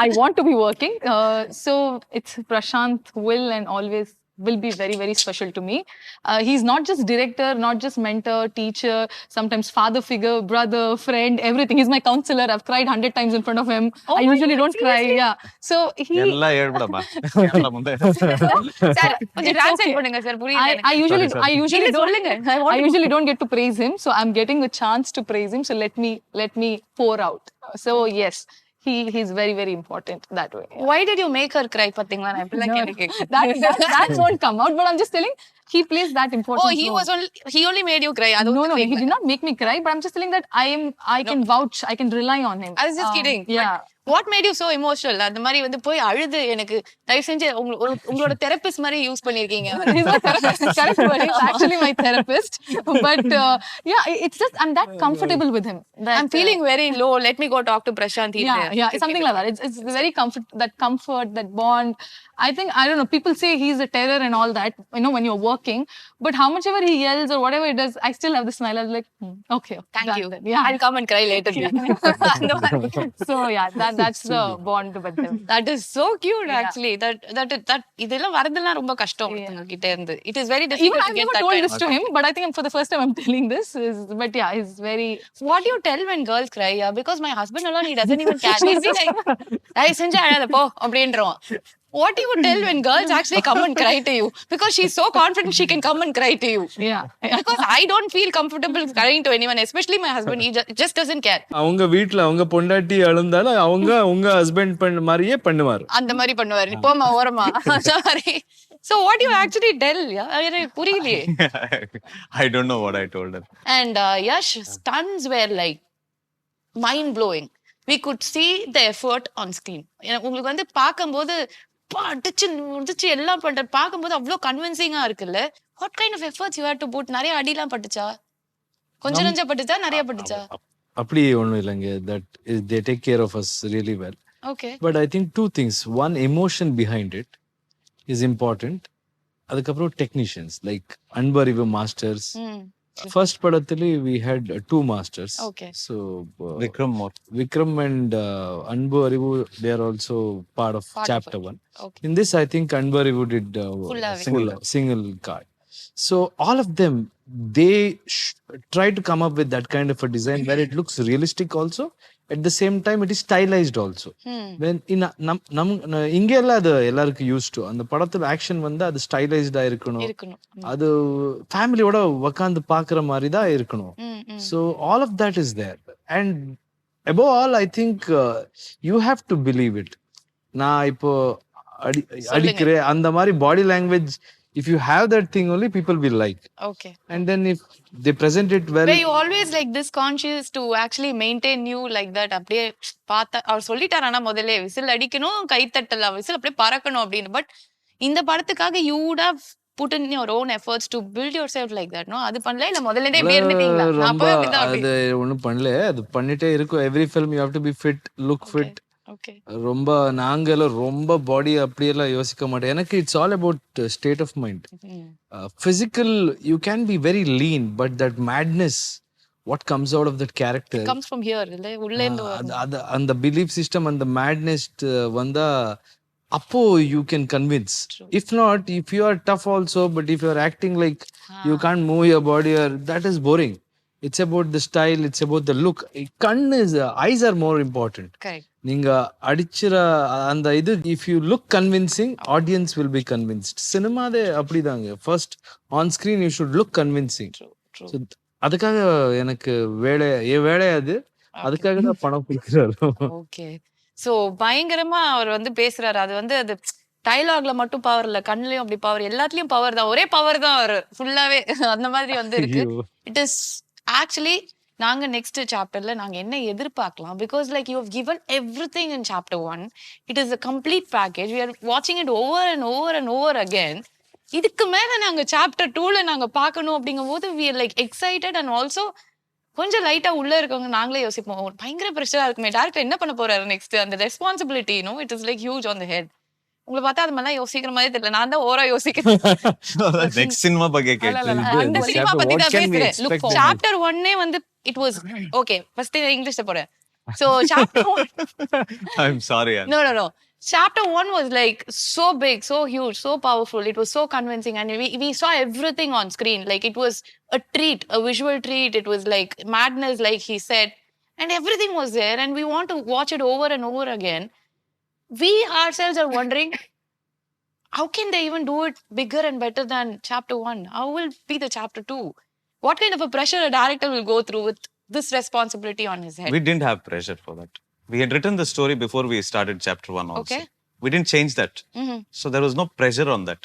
I want to be working. So it's Prashant will and always will be very, very special to me. He's not just director, not just mentor, teacher, sometimes father figure, brother, friend, everything. He's my counselor. I've cried 100 times in front of him. Oh I usually don't cry. Yeah. So he... எல்லாம் ஏழ்படமா முந்தே sir கொஞ்சம் translate பண்ணுங்க sir புரியல எனக்கு. I usually இல்ல, சொல்லுங்க. I usually don't get to praise him, so I'm getting a chance to praise him. So let me pour out. So yes, he's very, very important that way. Why did you make her cry? பாத்தீங்களா நான் இப்படிலாம் கேட்க That won't come out, but I'm just telling he plays that important role. He only made you cry. No, he did not make me cry, but I'm just telling that I can vouch, I can rely on him. I was just kidding. Yeah. What made you so emotional? அந்த மாதிரி வந்து போய் அழுது எனக்கு தயவு செஞ்சு உங்களோட therapist மாதிரி யூஸ் பண்ணிருக்கீங்க. He's my therapist. Correct, but he's actually my therapist. But yeah, it's just I'm that comfortable with him. I'm feeling very low. Let me go talk to Prashant. Yeah, something like that. It's very comfort, that bond. I think, I don't know, people say he's a terror and all that, you know, when you're working. But how much ever he yells or whatever he does, I still have the smile. I was like, okay. Thank you. Then. Yeah. I'll come and cry later. So yeah, that's the bond with him. That is so cute actually. That இதெல்லாம் வரதெல்லாம் ரொம்ப கஷ்டம் ஒருத்தங்க கிட்ட இருந்து. It is very difficult Even to I've get never that told kind this of to him, but I think for the first time I'm telling this. But yeah, he's very... What do you tell when girls cry? Yeah, because my husband alone, he doesn't even catch. He's like, தயவு செஞ்சு அழாத போ அப்படின்றோம். What do you tell when girls actually come and cry to you? Because she's so confident she can come and cry to you. Yeah. Because I don't feel comfortable crying to anyone, especially my husband. He just doesn't care. அவங்க வீட்ல அவங்க பொண்டாட்டி அழுந்தாலும் அவங்க உங்க husband பண்ண மாதிரியே பண்ணுவாரு. அந்த மாதிரி பண்ணுவாரு. போமா ஓரமா. Sorry. So what do you actually tell? Yeah, எனக்கு புரியலையே. I don't know what I told her. And Yash, stunts were like mind blowing. We could see the effort on screen. உங்களுக்கு வந்து பார்க்கும்போது அடிச்சு முடிச்சு எல்லாம் பண்ற பார்க்கும்போது அவ்வளோ கன்வின்சிங்கா இருக்குல்ல. What kind of efforts you had to put? நிறைய அடிலாம் பட்டுச்சா? கொஞ்சம் நஞ்சம் பட்டுச்சா நிறைய பட்டுச்சா? அப்படி ஒன்றும் இல்லைங்க. That they take care of us really well. Okay. But I think two things. One, emotion behind it is important. அதுக்கப்புறம் technicians like Anbariv masters. First படத்துல we had two masters. Okay. So Vikram and Anbu Arivu, they are also part of chapter 1. Okay. In this I think Anbu Arivu did single card. So all of them, they try to come up with that kind of a design where it looks realistic also. At the same time, it is stylized also. When in இங்க எல்லாம் அது எல்லாருக்கும் use to அந்த படத்துல action வந்து அது ஸ்டைலைஸ்டா இருக்கணும், அது ஃபேமிலியோட உட்காந்து பாக்குற மாதிரி தான் இருக்கணும். So all of that is there. And above all, I think you have to believe it. நான் இப்போ அடிக்கிறேன் அந்த மாதிரி body language. If you have that thing only, people will like. Okay. And then if they present it well. Were you always like this conscious to actually maintain you like that? அப்படியே பார்த்தா அவர் சொல்லிட்டாரானா முதல்ல whistle அடிக்கணும், கை தட்டலாம், whistle அப்படியே பறக்கணும் அப்படின்னு. But இந்த படத்துக்காக you would have put in your own efforts to build yourself like that, no? அது பண்ணல இல்ல முதல்ல இருந்தே இப்படி இருந்துட்டீங்களா? நான் அப்பவே அப்படிதான். அது ஒண்ணும் பண்ணல, அது பண்ணிட்டே இருக்கும். Every film you have to be fit, look fit. Okay. ரொம்ப நாங்கெல்லாம் ரொம்ப பாடி அப்படியெல்லாம் யோசிக்க மாட்டேன். எனக்கு it's all about state of mind. Physical you can be very lean, but that madness what comes out of that character comes from here, இல்ல உள்ள இருந்து அது அந்த பிலீஃப் சிஸ்டம், அந்த மேட்னஸ் வந்தா அப்போ you can convince. If not, if you are tough also, but if you are acting like you can't move your body, that is boring. It's about the style, it's about the look. Eyes are more important. Correct. நீங்க அடிச்சிர அந்த இது, if you look convincing, audience will be convinced. சினிமாதே அப்படிதாங்க. First on screen you should look convincing. True. So அதுக்காக எனக்கு வேலை அது, அதுக்காக தான் பணம் கொடுக்குறாரு. ஓகே. சோ பயங்கரமா அவர் வந்து பேசுறாரு. அது வந்து அது டயலாக்ல மட்டும் பவர் இல்ல, கண்ணுலயும் அப்படி பவர், எல்லாத்துலயும் பவர் தான், ஒரே பவர் தான் அவர் ஃபுல்லாவே அந்த மாதிரி வந்து இருக்கு. இட் இஸ் ஆக்சுவலி நாங்க நெக்ஸ்ட் சாப்டர்ல நாங்க என்ன எதிர்பார்க்கலாம்? Because like you have given everything in chapter 1. It is a complete package. We are watching it over and over and over again. இதுக்கு மேல நாங்க சாப்டர் 2ல நாங்க பார்க்கணும் அப்படிங்கும்போது we are like excited and also கொஞ்சம் லைட்டா உள்ள இருக்கவங்க நாங்களே யோசிப்போம், பயங்கர பிரஷரா இருக்குமே, டைரக்டர் என்ன பண்ண போறாரு நெக்ஸ்ட், அந்த responsibility, no, it is like huge on the head. உங்களை பார்த்தா அது மாதிரிலாம் யோசிக்கிற மாதிரி தெரியல, நான் தான் ஓவரா யோசிக்கிறேன். நெக்ஸ்ட் சினிமா பத்தி கேட்டேன், அந்த சினிமா பத்தி தான் பேசுறேன். சாப்டர் 1 வந்து it was okay. First இங்கிலீஷ்ல போறேன். So chapter 1 I'm sorry. No. Chapter 1 was like so big, so huge, so powerful. It was so convincing, and we saw everything on screen. Like it was a treat, a visual treat. It was like madness, like he said, and everything was there, and we want to watch it over and over again. We ourselves are wondering, how can they even do it bigger and better than chapter 1? How will be the chapter 2? What kind of a pressure a director will go through with this responsibility on his head? We didn't have pressure for that. We had written the story before we started chapter 1 also. Okay. We didn't change that. So there was no pressure on that.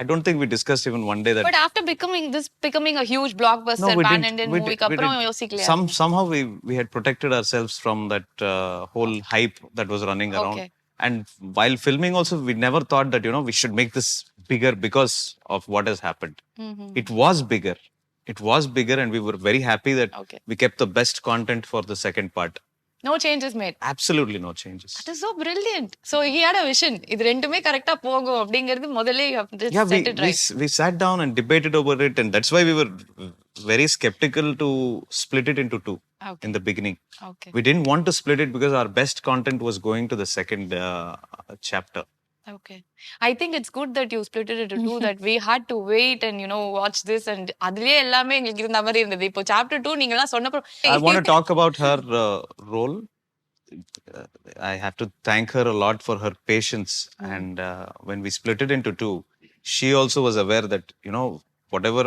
I don't think we discussed even one day that. But after becoming a huge blockbuster pan-Indian movie, somehow we had protected ourselves from that whole hype that was running around. Okay. And while filming also, we never thought that, we should make this bigger because of what has happened. It was bigger. It was bigger, and we were very happy that we kept the best content for the second part. No changes made. Absolutely no changes. That is so brilliant. So he had a vision. இது ரெண்டுமே கரெக்ட்டா போகும் அப்படிங்கிறது முதல்ல set it right. We sat down and debated over it, and that's why we were very skeptical to split it into two in the beginning. Okay. We didn't want to split it because our best content was going to the second chapter. Okay. I think it's good that you split it into two, that we had to wait and watch this, and அதுலயே எல்லாமே எங்களுக்கு இருந்த மாதிரி இருந்தது. இப்போ chapter 2 நீங்கலாம் சொன்னப்போ I want to talk about her role. I have to thank her a lot for her patience, and when we split it into two, she also was aware that whatever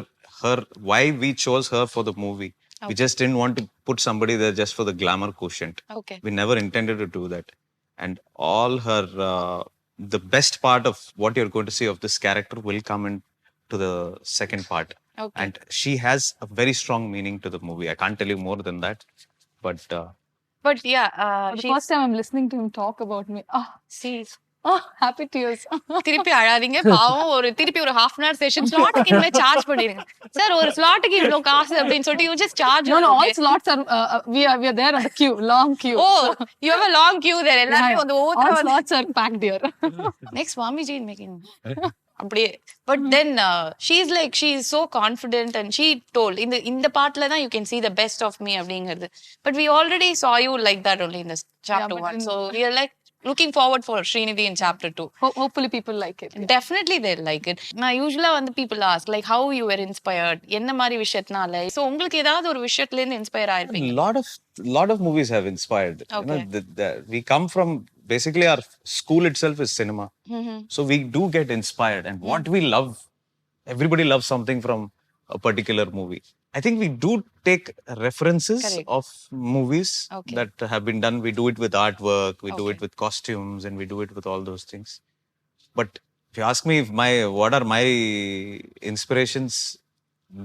why we chose her for the movie. We just didn't want to put somebody there just for the glamour quotient. Okay. We never intended to do that. And all her the best part of what you're going to see of this character will come into the second part. Okay. And she has a very strong meaning to the movie. I can't tell you more than that, but But yeah, The she's first time I'm listening to him talk about me. See. Happy tears. திருப்பி அழாதீங்க பாவம் திருப்பி ஒரு half an hour session ஸ்லாட்டுக்கு இனிமே charge பண்ணிடுங்க sir ஒரு ஸ்லாட்டுக்கு இவ்ளோ காசு அப்படின்னு சொல்லிட்டு you just charge No, all slots are we are there on the queue, long queue. oh you have a long queue there எல்லாரும் வந்து all ஒவ்வொருத்தர slots are packed here. next Swamiji in making அப்படியே but then she's so confident and she told இந்த பாட்டுல தான் you can see the best of me அப்படிங்கிறது but we already saw you like that only in this chapter 1 so we are like looking forward for Srinidhi in chapter 2. Hopefully people like it. Definitely they'll like it. நான் யூசுவலா வந்து people ask like how you were inspired என்ன மாதிரி விஷயத்தினால so உங்களுக்கு ஏதாவது ஒரு விஷயத்துல இருந்து inspire ஆயிருப்பீங்க lot of movies have inspired. Okay. We come from basically our school itself is cinema. So we do get inspired and what we love, everybody loves something from a particular movie. I think we do take references Correct. of movies Okay. that have been done. We do it with artwork, we do Okay. it with costumes, and we do it with all those things. But if you ask me what are my inspirations,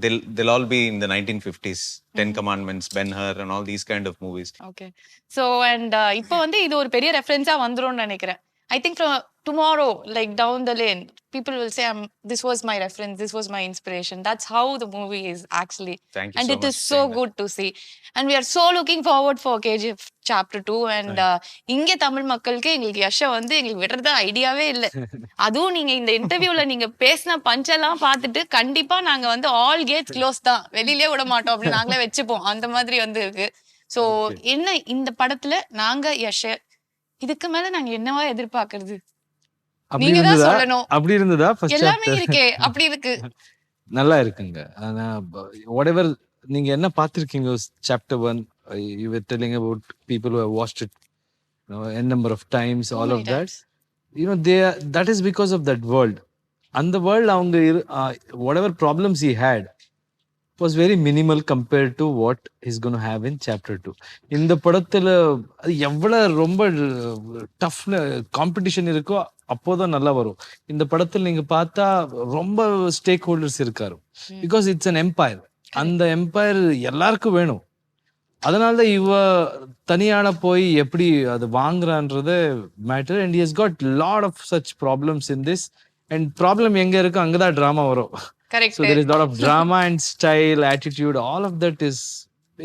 they'll all be in the 1950s. Ten Commandments, Ben-Hur, and all these kind of movies. Okay. So and இப்போ வந்து இது ஒரு பெரிய ரெஃபரன்ஸா வந்துரும்னு நினைக்கிறேன். I think from tomorrow, like down the lane, people will say, this was my reference, this was my inspiration. That's how the movie is actually. Thank you and so it much is for so saying that. good to see. And we are so looking forward for K.G.F chapter 2. And இங்க தமிழ் மக்களுக்கு எங்களுக்கு யஷை வந்து எங்களுக்கு விடுறதா ஐடியாவே இல்லை. அதுவும் நீங்க இந்த இன்டர்வியூல நீங்க பேசின பஞ்செல்லாம் பார்த்துட்டு கண்டிப்பா நாங்க வந்து ஆல் கேட்ஸ் க்ளோஸ் தான் வெளியிலே விட மாட்டோம் அப்படின்னு நாங்களே வச்சுப்போம் அந்த மாதிரி வந்து இருக்கு. ஸோ என்ன இந்த படத்துல நாங்க யஷை இதுக்கு மேல நாங்க என்னவா எதிர்பார்க்கறது நீங்க தான் சொல்லணும். அப்படி இருந்ததா ஃபர்ஸ்ட் எல்லாமே இருக்கே அப்படி இருக்கு நல்லா இருக்குங்க. ஆனா whatever நீங்க என்ன பார்த்திருக்கீங்க chapter 1 you were telling about people who have watched it n number of times all of that that is because of that world. அந்த world அவங்க whatever problems he had was very minimal compared to what he's going to have in chapter 2. இந்த படத்துல அது எவ்வளவு ரொம்ப tough competition இருக்கோ அப்போதான் நல்லா வரும். இந்த படத்துல நீங்க பார்த்தா ரொம்ப ஸ்டேக் ஹோல்டர்ஸ் இருக்காரு. Because it's an empire. அந்த எம்பையர் எல்லாருக்கும் வேணும். அதனால இவ தனியான போய் எப்படி அது வாங்குறான்றது matter. And he has got lot of such problems in this. And problem எங்க இருக்கு அங்கதான் டிராமா வரும். Correct. So there is a lot of drama and style, attitude, all of that is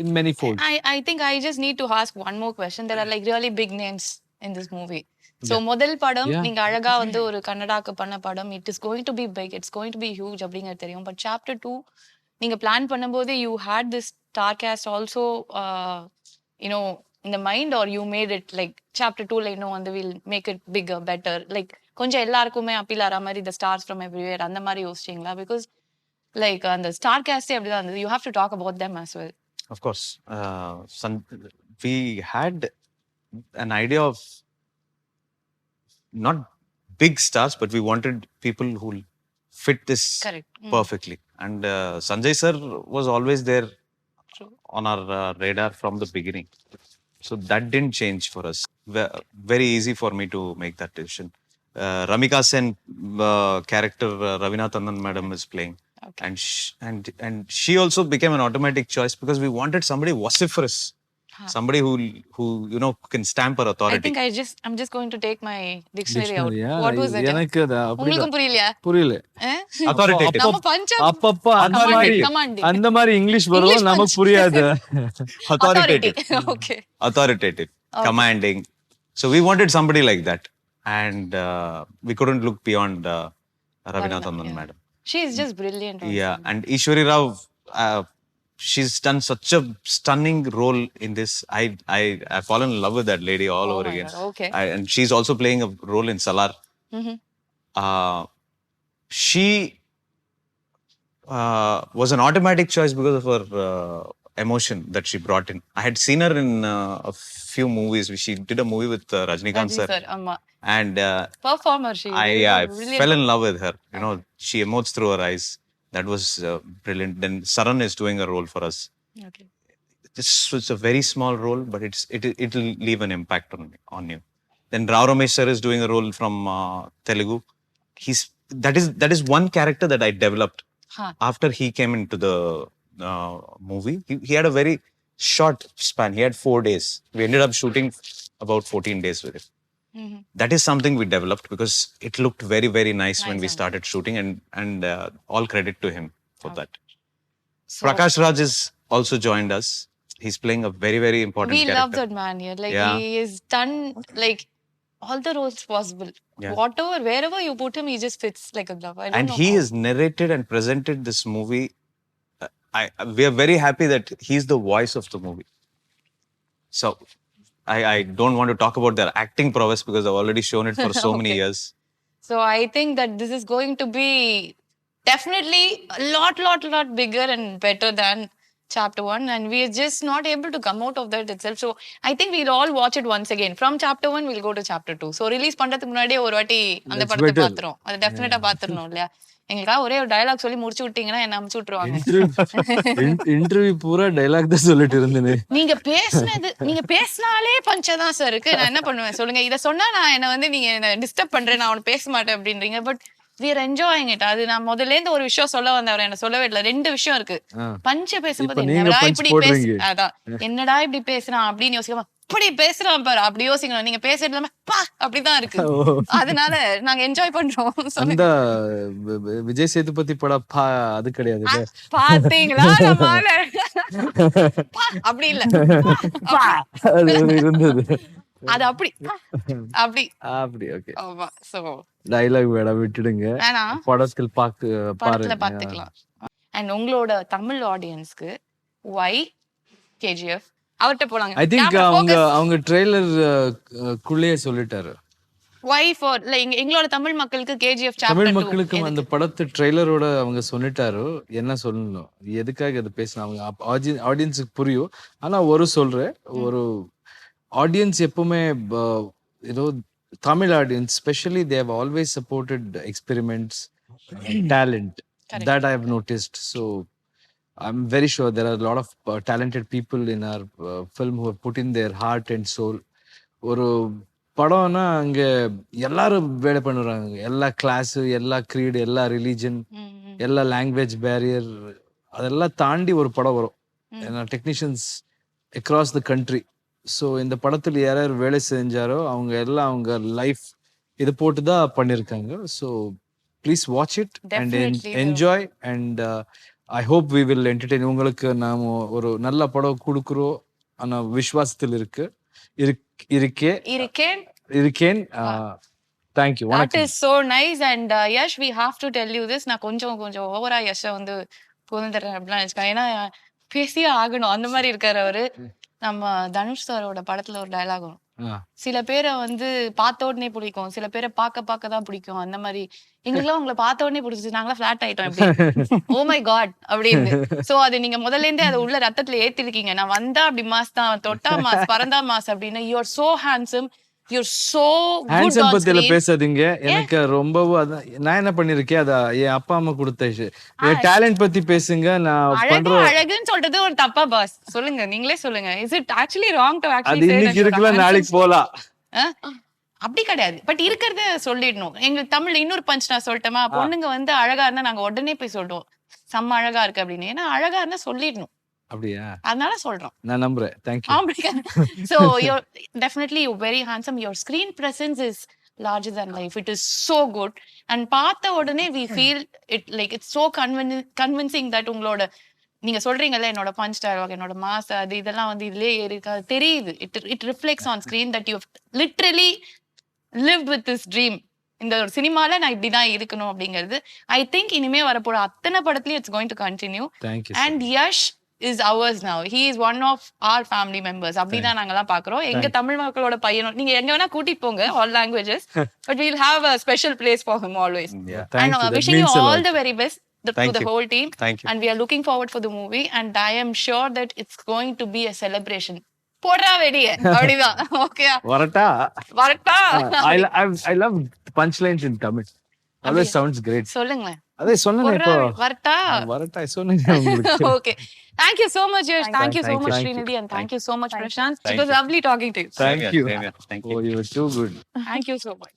in many folds. I think I just need to ask one more question. There are like really big names in this movie. So முதல் படம் நீங்க அழகா வந்து ஒரு கன்னடாக்கு பண்ண படம் it is going to be big, it's going to be huge அப்படிங்கிறது தெரியும். But chapter 2 நீங்க பிளான் பண்ணும்போது you had this star cast also in the mind or you made it like chapter 2 ல இன்னும் வந்து we'll make it bigger, better, like கொஞ்சம் எல்லாருக்குமே appeal ஆற மாதிரி the stars from everywhere அந்த மாதிரி யோசிச்சீங்களா? Because like அந்த star cast அப்படிதான் இருந்தது. You have to talk about them as well. Of course. We had an idea of not big stars, but we wanted people who fit this Correct. perfectly. And Sanjay sir was always there on our radar from the beginning. So that didn't change for us. Very easy for me to make that decision. Ramika Sen character Ravina Tandon madam is playing. Okay. And she also became an automatic choice because we wanted somebody vociferous. Somebody who can stamp her authority. I think I'm just going to take my dictionary out. Yeah, What was it? எனக்கு அது உங்களுக்கு புரியலையா? புரியல. Authoritative. நம்ம பஞ்சம் அப்பப்ப அந்த மாதிரி இங்கிலீஷ் வரும் English நமக்கு punch. புரியாது. Authoritative. Okay. Authoritative. Commanding. So we wanted somebody like that. And we couldn't look beyond Ravina Tandon madam. She is just brilliant. Also. Yeah, and Ishwari Rao, she's done such a stunning role in this. I fallen in love with that lady all over my again. God, okay. And she's also playing a role in Salar. She was an automatic choice because of her emotion that she brought in. I had seen her in a few movies. She did a movie with Rajnikant Rajni sir. sir, amma. And Performer she. I Brilliant. fell in love with her. She emotes through her eyes. That was brilliant. Then Saran is doing a role for us. Okay. This was a very small role, but it'll leave an impact on you. Then Rao Ramesh sir is doing a role from Telugu. That is one character that I developed after he came into the movie. He had a very short span. He had 4 days. We ended up shooting about 14 days with him. That is something we developed because it looked very, very nice when we started shooting, and all credit to him for that. So, Prakash Raj is also joined us. He's playing a very, very important character. We love that man here. Like he is done like all the roles possible. Whatever, wherever you put him, he just fits like a glove. And he has narrated and presented this movie. We are very happy that he's the voice of the movie. So I don't want to talk about their acting prowess because I've already shown it for so many years. So I think that this is going to be definitely a lot bigger and better than chapter 1, and we are just not able to come out of that itself. So I think we'll all watch it once again. From chapter 1 we'll go to chapter 2. So release பண்றதுக்கு முன்னாடியே ஒரு வாட்டி அந்த படத்தை பாத்துறோம். அது டெஃபினட்டா பாத்துறணும் இல்லையா? எங்களுக்காக ஒரே ஒரு டயலாக் சொல்லி முடிச்சு விட்டீங்கன்னா என்ன அமுச்சு விட்டுருவாங்க. இன்டர்வியூ பூரா டயலாக் தான் சொல்லிட்டு இருந்தேன். நீங்க பேசினாலே பஞ்சதான் சார் இருக்கு. நான் என்ன பண்ணுவேன் சொல்லுங்க. இத சொன்னா நான் என்ன வந்து நீங்க டிஸ்டர்ப் பண்றேன், நான் அவனை பேச மாட்டேன் அப்படின்றீங்க. But we are enjoying it. அது நான் முதல்ல இருந்து ஒரு விஷயம் சொல்ல வந்தவர் என்ன சொல்லவே இல்லை. 2 விஷயம் இருக்கு. பஞ்ச பேசும்போது என்னடா இப்படி அதான் என்னடா இப்படி பேசுறான் அப்படின்னு யோசிக்காம இப்படி பேசுறான் பாரு அப்படி யோசிக்கணும். நீங்க பேசுறது இல்லாம பா அப்படிதான் இருக்கு. அதனால நாங்க என்ஜாய் பண்றோம். அந்த விஜய் சேதுபதி படம் அது கிடையாது. பாத்தீங்களா? அப்படி இல்ல இருந்தது. அது அப்படி ஓகே. ஆமா. சோ டயலாக் வேணா விட்டுடுங்க. படத்தில் பாத்துக்கலாம். அண்ட் உங்களோட தமிழ் ஆடியன்ஸ்க்கு why KGF அவர்ட்ட போலாங்க. ஐ திங்க் அவங்க ட்ரெய்லர் குள்ளே சொல்லிட்டாரு. why for like எங்களோட தமிழ் மக்களுக்கு KGF chapter 2 தமிழ் மக்களுக்கு அந்த படத்து ட்ரெய்லரோட அவங்க சொல்லிட்டாரு என்ன சொல்லணும், எதுக்காக அது பேசினா அவங்க ஆடியன்ஸுக்கு புரியும். ஆனா ஒரு ஆடியன்ஸ் எப்பவுமே ஏதோ Tamil audience especially, they have always supported experiments, talent. Correct. That I have noticed. So I'm very sure there are a lot of talented people in our film who have put in their heart and soul. ஒரு படம்னா அங்க எல்லாரும் வேலை பண்ணுறாங்க. எல்லா class, எல்லா creed, எல்லா religion, எல்லா லாங்குவேஜ் பேரியர் அதெல்லாம் தாண்டி ஒரு படம் வரும். ஏன்னா technicians across the country. So இந்த படத்தில் யார் வேலை செஞ்சாரோ அவங்க எல்லாம் அவங்க லைஃப் இது போட்டு தான் பண்ணியிருக்காங்க. So please watch it and enjoy and I hope we will entertain. உங்களுக்கு நாம் ஒரு நல்ல படம் கொடுக்குறோம் ஆனால் விஸ்வாசத்தில் இருக்கேன். Thank you. That is so nice. And Yash, we have to tell you this. நான் கொஞ்சம் ஓவரா யஷை வந்து புகழ்ந்துடுறேன் அப்படிலாம் நினைச்சுக்கேன். ஏன்னா பேசியே ஆகணும் அந்த மாதிரி இருக்காரு அவரு. நம்ம தனுஷ் சாரோட படத்துல ஒரு டயலாக் வரும். சில பேரை வந்து பார்த்த உடனே பிடிக்கும், சில பேரை பார்க்க தான் பிடிக்கும். அந்த மாதிரி எங்களுக்குலாம் உங்களை பார்த்த உடனே பிடிச்சிச்சு, நாங்களாம் ஃபிளாட் ஆயிட்டோம் எப்படி ஓ மை காட் அப்படின்னு. சோ அது நீங்க முதல்ல இருந்தே அதை உள்ள ரத்தத்துல ஏத்திருக்கீங்க. நான் வந்தா அப்படி மாஸ் தான், தொட்டா மாஸ், பறந்தா மாஸ் அப்படின்னு. You are so handsome, you're so good on screen. பேசாதீங்க. எனக்கு ரொம்பவும் நான் என்ன பண்ணிருக்கேன், அத என் அப்பா அம்மா கொடுத்த டேலண்ட் பத்தி பேசுங்க. நான் பண்ற அழகுன்னு சொல்றது ஒரு தப்பா பாஸ்? சொல்லுங்க, நீங்களே சொல்லுங்க. is it actually wrong to actually say that? அது இன்னைக்கு இருக்கலாம், நாளைக்கு போலாம். அப்படி கிடையாது. பட் இருக்கிறத சொல்லிடணும். எங்களுக்கு தமிழ்ல இன்னொரு பஞ்ச் நான் சொல்லட்டுமா? பொண்ணுங்க வந்து அழகா இருந்தா நாங்க உடனே போய் சொல்றோம் செம்ம அழகா இருக்கு அப்படின்னு. ஏன்னா அழகா இருந்தா சொல்லிடணும். அப்படியா? அதனால சொல்றோம். நான் நம்புறேன். Thank you. So you're definitely very handsome. Your screen presence is larger than life. It is so good. And பார்த்த உடனே we feel it like it's so convincing that உங்களோட நீங்க சொல்றீங்கல்ல என்னோட பஞ்ச் டயலாக், என்னோட மாஸ், அது இதெல்லாம் வந்து இதுலயே இருக்கு. அது தெரியுது. It reflects on screen that you've literally lived with this dream. இந்த ஒரு சினிமால நான் இப்படிதான் இருக்கணும் அப்படிங்கிறது. I think இனிமே வரப்போற அத்தனை படத்துலயும் it's going to continue. Thank you. And Yash is ours now. He is one of our family members. அப்படிதான் நாங்கலாம் பாக்குறோம். எங்க தமிழ் மக்களோட பையனும் நீங்க எங்க வேணா கூட்டிட்டு போங்க, all languages, but we'll have a special place for him always. And wishing you all the very best to the whole team. Thank you. And we are looking forward for the movie, and I am sure that it's going to be a celebration. போடுறா வெடியே அப்படிதான். Okay, வரட்டா. வரட்டா. I love punchlines in Tamil. Always sounds great. சொல்லுங்க. அதே சொன்னேனே இப்போ வரட்டா? வரட்டா சொன்னேனே உங்களுக்கு. Okay. Thank you so much, Yash. Thank you so Thank you. much, Thank you. Srinidhi, and thank you so much, Prashant. It Thank was you. lovely talking to you. Thank you. Same here. Thank you. Oh, you were too good. Thank you so much.